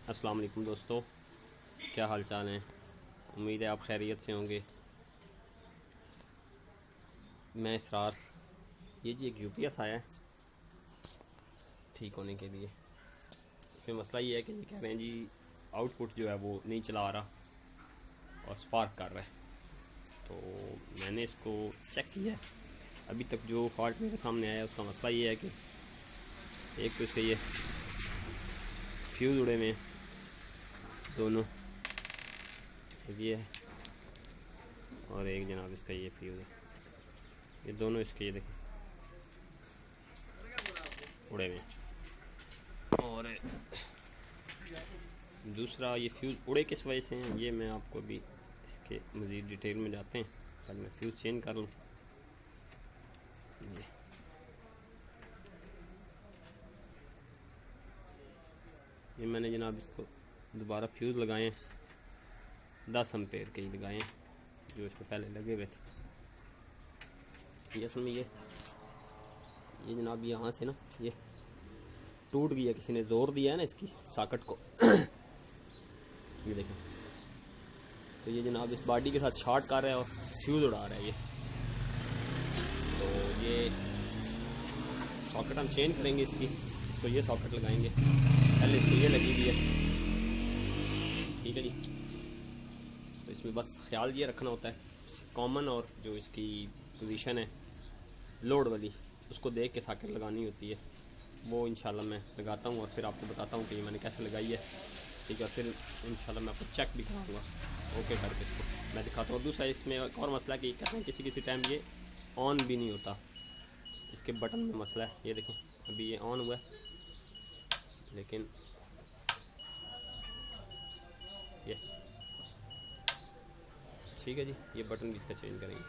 अस्सलाम वालेकुम दोस्तों, क्या हाल चाल हैं। उम्मीद है आप खैरियत से होंगे। मैं इसरार। ये जी एक यूपीएस आया है ठीक होने के लिए। इसमें मसला ये है कि ये कह रहे हैं जी आउटपुट जो है वो नहीं चला रहा और स्पार्क कर रहा है। तो मैंने इसको चेक किया है। अभी तक जो फॉल्ट मेरे सामने आया है उसका मसला ये है कि एक तो इसके ये फ्यूज़ उड़े हुए हैं दोनों, ये है, और एक जनाब इसका ये फ्यूज़ है। ये दोनों इसके ये देखें उड़े हुए हैं। और दूसरा ये फ्यूज़ उड़े किस वजह से हैं ये मैं आपको अभी इसके मज़ीद डिटेल में जाते हैं। पहले मैं फ्यूज़ चेंज कर लूँ। ये मैंने जनाब इसको दोबारा फ्यूज़ लगाए हैं, 10 एम्पेयर के ही लगाए हैं जो इसको पहले लगे हुए थे। ये असल में ये जनाब यहाँ से ना ये टूट गया, किसी ने ज़ोर दिया है ना इसकी सॉकेट को। ये देखें, तो ये जनाब इस बॉडी के साथ शॉर्ट कर रहा है और फ्यूज़ उड़ा रहा है ये। तो ये सॉकेट हम चेंज करेंगे इसकी। तो ये सॉकेट लगाएंगे, पहले इसको ये लगी हुई है, ठीक है जी। तो इसमें बस ख्याल ये रखना होता है कॉमन और जो इसकी पोजीशन है लोड वाली उसको देख के सॉकेट लगानी होती है। वो इंशाल्लाह मैं लगाता हूँ और फिर आपको बताता हूँ कि ये मैंने कैसे लगाई है, ठीक है। फिर इंशाल्लाह मैं आपको चेक भी कराऊँगा ओके करके इसको मैं दिखाता हूँ। दूसरा इसमें एक और मसला कि कहते हैं किसी टाइम ये ऑन भी नहीं होता, इसके बटन में मसला है। ये देखें अभी ये ऑन हुआ है लेकिन ये ठीक है जी। ये बटन भी इसका चेंज करेंगे।